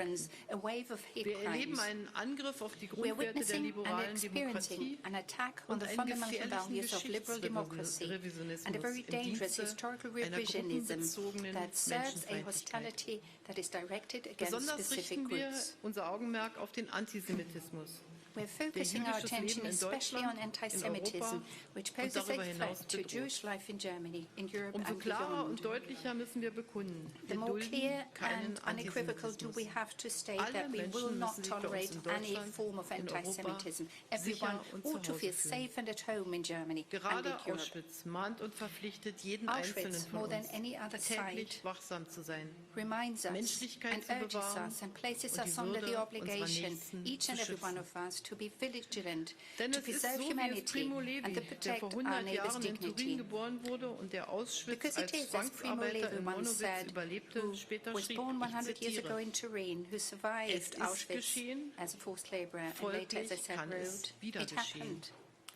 remembrance a wave of hate Wir erleben crimes. einen Angriff auf die We are Grundwerte der witnessing and liberalen experiencing Demokratie an attack on und the einen fundamental values gefährlichen of liberal democracy and a Geschichtsrevisionismus very im dangerous Dienste historical einer revisionism gruppenbezogenen that serves a Menschenfeindlichkeit. hostility that is directed against Besonders specific richten wir groups. unser Augenmerk auf den Antisemitismus, We're der focusing our jüdisches attention Leben in especially on Deutschland, in anti-Semitism, Europa which und poses a darüber hinaus threat to bedroht. Jewish life in Germany, in Europe Umso and klarer und beyond. deutlicher müssen wir bekunden, The wir more dulden clear keinen and unequivocal do we Antisemitismus. have to state Alle that we will Menschen not müssen sich bei uns tolerate in any Deutschland, form of in Europa anti-Semitism. sicher Everyone und ought zu to feel Hause fühlen. safe and at home in Germany and in Gerade Europe. Auschwitz mahnt und verpflichtet jeden Einzelnen Auschwitz, von more than uns, any other täglich site, wachsam zu sein, reminds us Menschlichkeit and zu urges bewahren us and places und die us under the Würde unserer obligation, Nächsten each zu and every one schützen. of us, to be vigilant, Denn to es ist preserve so, wie es humanity Primo and Levi, to der protect vor our 100 neighbor's Jahren in Turin dignity. geboren wurde und der Auschwitz Because it als is, as Primo Zwangsarbeiter Levi in once Monowitz said, überlebte, who später was schrieb, born ich 100 years ago zitiere, in Turin, who Es survived ist Auschwitz geschehen, as a forced laborer and later, as I folglich said, kann es wrote, wieder it geschehen. happened.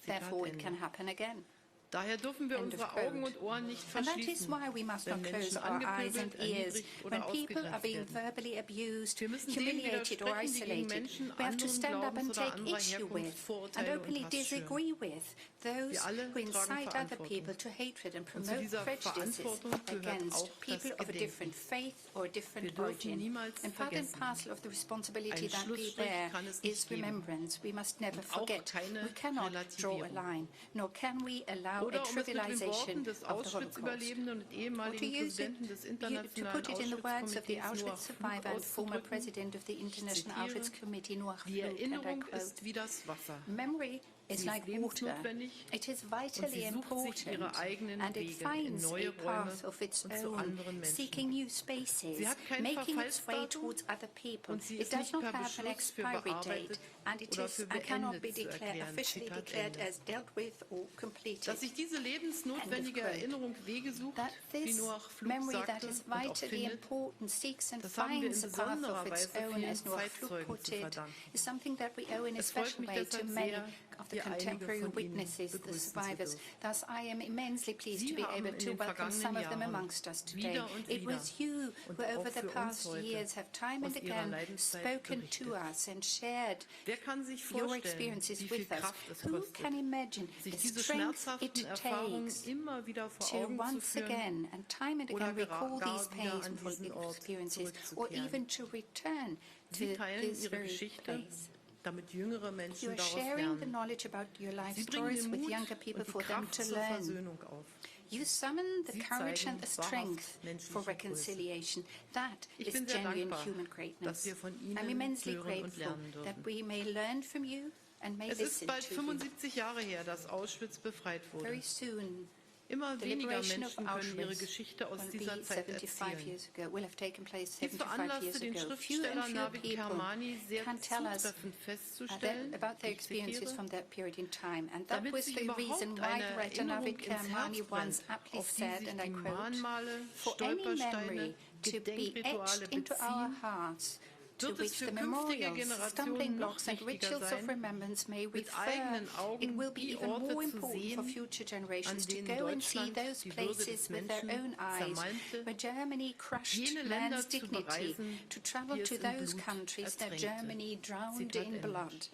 Zitat Therefore, it Ende. can happen again. Daher dürfen wir End of unsere quote. Augen und Ohren nicht And that is verschließen, why we must wenn not close Menschen our eyes and angepöbelt, ears erniedrigt when oder people are ausgegrenzt being werden. verbally abused, Wir müssen dem humiliated or widersprechen, die gegen isolated. Menschen We have to anderen stand up Glaubens and oder take anderer issue Herkunft with and Vorurteile und openly Hass schüren. disagree with those Wir alle who tragen incite other Verantwortung. people to hatred and Und zu promote dieser prejudices Verantwortung gehört against auch das people of a Gedenken. different faith or a Wir different dürfen origin. niemals And part and vergessen. parcel of the responsibility Einen that we Schlussstrich bear kann es nicht is geben. remembrance. We must never Und auch forget. keine We cannot draw a Relativierung. line, nor can we allow Oder a um es mit den Worten trivialization des of the Holocaust. Auschwitz-Überlebenden und Or to ehemaligen use Präsidenten it, des to Internationalen put it in the words of the Auschwitz-Komitees Noah Auschwitz survivor and former auszudrücken, president of the International zitiere, Auschwitz Committee, Noah die Flug, and I Erinnerung quote, ist wie das Wasser. memory is Sie ist like water. lebensnotwendig It is und vitally sie sucht sich ihre important eigenen and it Wege in finds neue a path Räume of its und zu own, anderen Menschen. seeking new spaces, Sie hat kein making its way Verfallsdatum towards other people. und sie It ist does nicht not per have an Beschluss für expiry bearbeitet date and it oder is für cannot be beendet zu erklären. officially Zitat declared Ende. as dealt with or completed. Dass sich diese lebensnotwendige End of quote. Erinnerung Wege sucht, That wie this Noah Flug memory that sagte is und auch vitally findet, important seeks and das haben wir in finds a path besonderer of its Weise own, vielen as Noah Flug Zeitzeugen put zu it, verdanken. is something that we owe in a Es freut special mich way to deshalb many sehr, of the hier einige contemporary von Ihnen witnesses, the begrüßen zu survivors. dürfen. Thus, I am immensely pleased Sie to be haben able in to den welcome some vergangenen of them Jahren amongst us today. wieder und It wieder was you und who over auch the für uns past heute years have time and aus ihrer again Leidenszeit spoken berichtet. to us and shared Wer kann sich your vorstellen, experiences wie viel with us. Kraft es Who kostet, can imagine sich the diese strength schmerzhaften it Erfahrungen takes immer wieder vor to Augen zu once führen again and time and oder again recall gar these wieder an painful diesen Ort experiences, or zurückzukehren? even to return Sie to teilen this ihre very Geschichte, place. damit jüngere You Menschen are daraus sharing the lernen. knowledge about your life Sie bringen stories den with Mut younger people und die for them Kraft to zur learn. Versöhnung auf. You summon the Sie courage zeigen and the wahrhaft strength menschliche for Größe. reconciliation. That Ich is bin sehr genuine dankbar, human dass greatness. wir von Ihnen I'm immensely hören und grateful lernen dürfen. that we may learn from you and may Es ist listen bald to you. 75 Jahre her, dass Auschwitz befreit wurde. Very soon, Immer the weniger liberation of Menschen können ihre Auschwitz Geschichte aus will dieser be Zeit 75 erzählen. years ago, will have taken place Dies 75 years veranlasste den ago. Few Schriftsteller and few Navid people Kermani sehr can tell us zutreffend festzustellen, about their ich experiences zitiere, from that period in time. And that damit was sich the reason überhaupt why eine the writer Erinnerung Navid ins Herz Kermani once brennt, aptly auf die said, sich and I die quote, Mahnmale, "For any Stolpersteine, memory to be Gedenkrituale etched into our beziehen, hearts, to wird es which für the künftige memorials, Generationen stumbling noch blocks and wichtiger rituals of sein, remembrance may mit refer, eigenen it Augen will be die even Orte more zu important for sehen, future an generations to denen go and see Deutschland those die Würde des places with their Menschen own eyes, zermalmte, where Germany crushed jene Länder man's zu dignity, bereisen, to travel die es to in those Blut countries that ertränkte. Germany drowned Zitat in Ende. blood."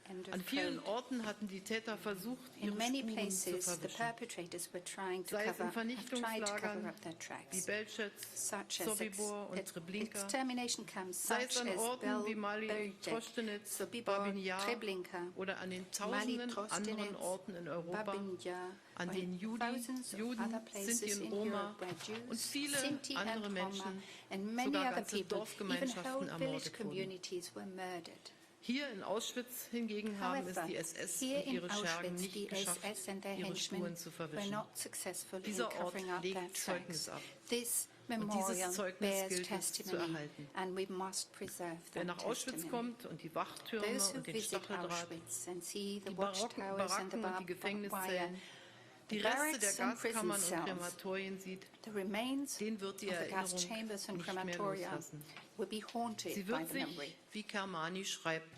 End of An vielen quote. Orten hatten die Täter versucht, In ihre many Spuren zu places, the verwischen. perpetrators were trying to Sei es in have tried to cover Vernichtungslagern up their wie tracks, Belzec, such as Sobibor und Treblinka, extermination camps sei such es an as Orten wie Mali, Belzec, Trostenitz, Sobibor, Babin Yar Treblinka, oder an den Mali, tausenden anderen Trostenitz, Orten in Europa, Babin Yar, an or denen in thousands of Juden, other places Sinti und in Roma Europe where Jews, und viele Sinti and andere Roma, Menschen, and many sogar other ganze people, even Dorfgemeinschaften whole village ermordet wurden. communities were murdered. Hier in Auschwitz hingegen haben es However, die SS here und in ihre Schergen Auschwitz, nicht the geschafft, SS and their ihre henchmen Spuren zu were verwischen. not successful in Dieser Ort covering up their legt Zeugnis tracks. ab. This Und memorial dieses Zeugnis bears gilt es zu testimony, erhalten. and we must preserve Wer that nach Auschwitz testimony. kommt und die Wachtürme Those who und den visit Stacheldraht, Auschwitz and see the die watchtowers and the Baracken und die barbed wire, Gefängniszellen, die the Reste der barracks and prison Gaskammern und cells, Krematorien sieht, the remains den wird of die the gas Erinnerung chambers and nicht mehr crematoria loslassen. will be haunted Sie by wird the sich, memory. wie Kermani schreibt,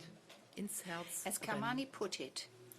ins Herz As brennen. Kermani put it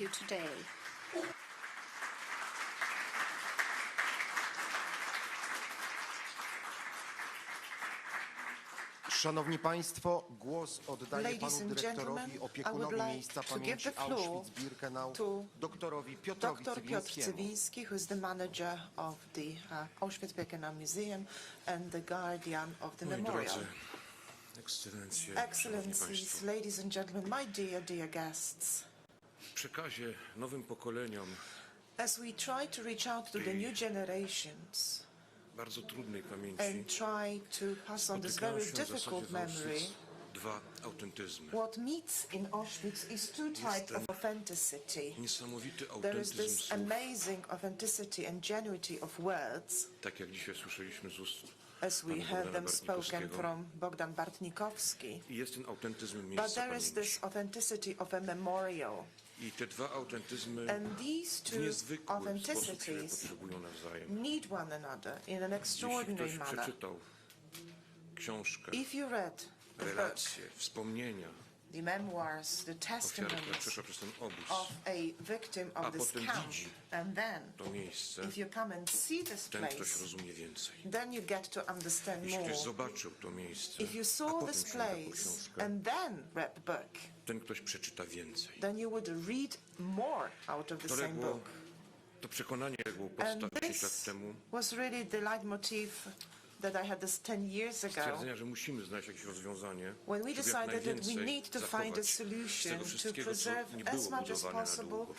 you today. Szanowni Państwo, głos oddaję Ladies panu and dyrektorowi, gentlemen, I opiekunowi would like miejsca to give pamięci the floor Auschwitz-Birkenau, to doktorowi Piotrowi Dr. Piotr Cywińskiemu. Cywiński, who is the manager of the Auschwitz-Birkenau Museum and the guardian of the Moi memorial. drodzy, ekscelencje, szanowni Excellencies, państwo, ladies and gentlemen, my dear guests, w przekazie nowym pokoleniom as we try to reach out to the new generations bardzo trudnej and pamięci try to pass on this spotykają very się w zasadzie difficult w memory, Auschwitz dwa autentyzmy. what meets in Auschwitz is two types of authenticity. Niesamowity There is autentyzm this słów, amazing authenticity and genuity of words, tak jak dzisiaj słyszeliśmy z ust as we pana heard Bogdana them spoken Bartnikowskiego. from Bogdan Bartnikowski. I jest ten autentyzm But miejsca there is pamięci. this authenticity of a memorial. I te dwa autentyzmy And these w two niezwykły sposób się authenticities potrzebują nawzajem. need one another in an Jeśli extraordinary ktoś manner. przeczytał książkę, If you read the book, relacje, wspomnienia the memoirs, the ofiary, która testimonies przeszła przez ten obóz, of a victim a of this potem camp, widzi and then to miejsce, if you come and see this ten ktoś place, rozumie więcej. then you get to understand Jeśli more. ktoś zobaczył to miejsce, If you a saw potem this sięga po place książkę, and then read the book, ten ktoś przeczyta więcej. then you would read more out of the To same legło, book. to przekonanie legło u And podstaw 10 lat this temu, was really the leitmotiv that I had this 10 years ago, stwierdzenia, że musimy znaleźć jakieś rozwiązanie, when we żeby jak decided that we najwięcej need to find a zachować z solution tego to wszystkiego, co preserve nie as było much as budowane na possible długo.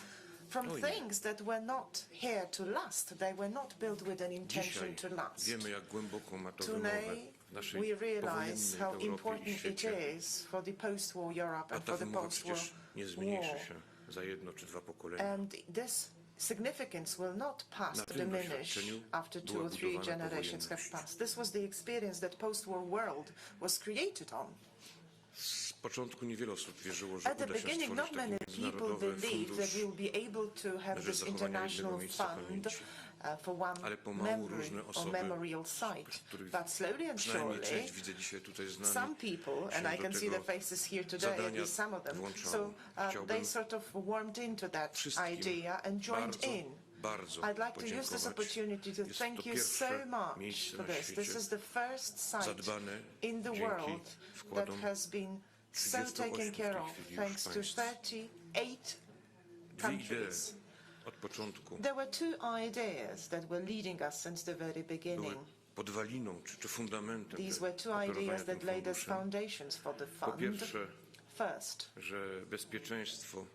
from No i things that were not here to last. They were not built with an intention dzisiaj to last. wiemy, jak głęboko ma to wymowę Today, w naszej we realize powojennej how Europie i important it świecie. is for the post-war Europe A and ta for the wymowa post-war przecież nie zmniejszy war. się za jedno czy dwa pokolenia. And this significance will not pass Na to tym diminish doświadczeniu after 2 była or 3 budowana generations have powojenność. passed. This was the experience that post-war world was created on. Z początku niewiele osób wierzyło, że At the uda się beginning, stworzyć not many taki people międzynarodowy believed that fundusz we will be able to have na rzecz this zachowania international jednego miejsca fund pamięci. for Ale one pomału memory różne or osoby, memorial site. których But slowly and przynajmniej surely, część widzę dzisiaj tutaj z nami, some people, and się I do can see tego the faces here today, at zadania least some of them, włączało. so they Chciałbym sort of warmed into that wszystkim idea and joined bardzo, in. bardzo I'd like to use this podziękować. opportunity to Jest thank to you so pierwsze much miejsce for na this. świecie This is the first site zadbane in the dzięki world that wkładom has been so 38 taken w care tej of chwili już thanks to państw. 38 Dwie idee countries. od początku There were two ideas that were leading us since the very były beginning. podwaliną czy fundamentem These were two operowania ideas tym that laid us funduszem. foundations for the Po fund. pierwsze, First, że bezpieczeństwo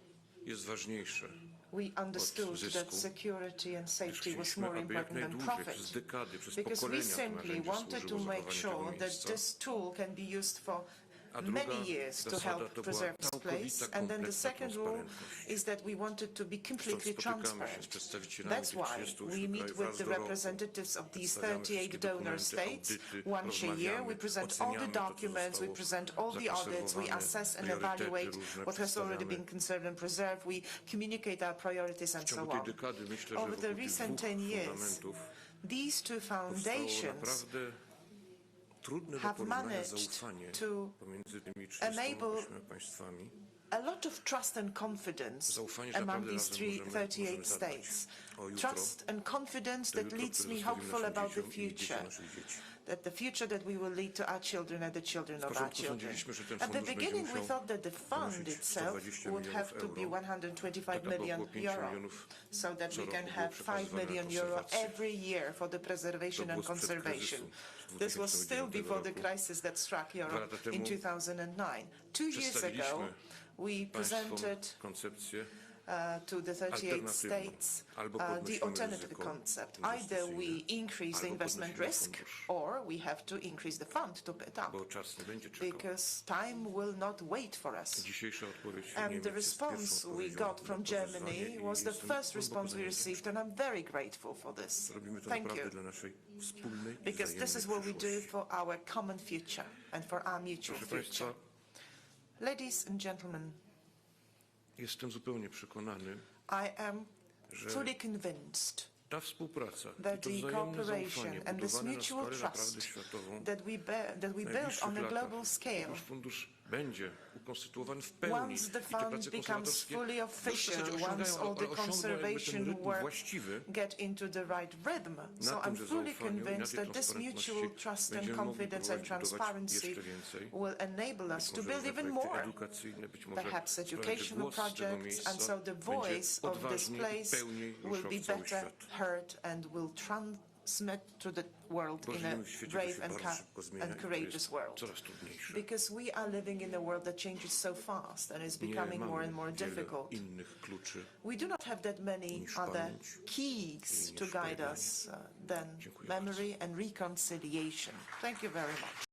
jest ważniejsze we understood zysku. that security and Gdyż safety was chcieliśmy, more aby jak important than najdłużej, profit. przez dekady, przez Because we pokolenia to simply narzędzie wanted to służyło make zachowaniu sure tego that miejsca. this tool can be used for A druga many years to zasada help to była preserve this place. całkowita, And then the kompletna second rule transparentność. is that we wanted to be Stąd completely spotykamy się z transparent. przedstawicielami That's tych why 38 we meet krajów with raz the do roku. representatives of these Przedstawiamy 38 wszystkie donor dokumenty, states audyty, once a year. rozmawiamy, We present all the oceniamy to, co documents, we zostało present all the audits, we zakonserwowane, assess and priorytety evaluate różne what has already przedstawiamy. been conserved and preserved. We communicate our priorities W and so ciągu tej on. dekady myślę, że Over the wokół tych recent dwóch 10 years, fundamentów these two powstało foundations naprawdę trudne do have porównania managed zaufanie to pomiędzy tymi enable 38 państwami. a lot of trust and confidence Zaufanie, że among naprawdę these razem możemy 38 zadbać states. o jutro, Trust and confidence to that jutro, leads które me zostawimy hopeful naszym about the dzieciom i dzieciom future. naszych dzieci. That the future that we will lead to our children and the children of our początku children. sądziliśmy, że ten At the fundusz będzie beginning we musiał thought that the fund wynosić itself 120 would have to be milionów 125 Tak, aby million około 5 euro, milionów so that co we can roku have było 5 przekazywane na million euro konserwację. every year for the preservation To and było sprzed conservation. kryzysu This was still 2009 before the roku. crisis that struck Europe lata temu in 2009. 2 years ago, przedstawiliśmy we państwom presented koncepcję to the 38 alternatywną. states Albo the podnosimy alternative ryzyko concept. Either we inwestycyjne, increase the albo investment podnosimy risk, fundusz. or we have to increase the fund to pay it up, bo czas nie będzie czekał. because time will not wait for us. Dzisiejsza odpowiedź And Niemiec the jest response pierwszą we odpowiedzią got from na to Germany wyzwanie was i the jestem first głęboko response we zaniepokojony. received, and I'm very grateful for this. Robimy to Thank naprawdę you. dla naszej wspólnej i Because this is wzajemnej what we do przyszłości. for our common future and for our mutual Proszę Państwa, future. Ladies and gentlemen, jestem zupełnie przekonany, I am że fully convinced ta współpraca i that to the wzajemne cooperation zaufanie and this budowane na mutual skalę naprawdę trust światową that we build w on a najbliższych global latach, scale już fundusz będzie ukonstytuowany w pełni Once the i te fund prace becomes konserwatorskie fully w zasadzie official, once all the osiągną jakby ten conservation rytm work właściwy, get into the right rhythm. So na I'm tym, że fully zaufaniu i na convinced tej that this transparentności mutual trust and będziemy mogli confidence and budować transparency jeszcze więcej. will enable us Być to może build różne even projekty more, edukacyjne, być może perhaps sprawiać, że educational głos z tego projects, miejsca and so the będzie voice of this odważniej i place pełniej will ruszał be w cały better świat. heard and will transmit to the world Bo in a żyjemy w świecie, brave który się bardzo szybko zmienia and i to courageous jest world. coraz trudniejsze. Because we are living in a world that changes so fast and is Nie becoming more and more mamy wiele difficult. innych kluczy. We do not have that many niż other pamięć keys i to niż guide pojednanie. us than Dziękuję memory and reconciliation. Thank you very much.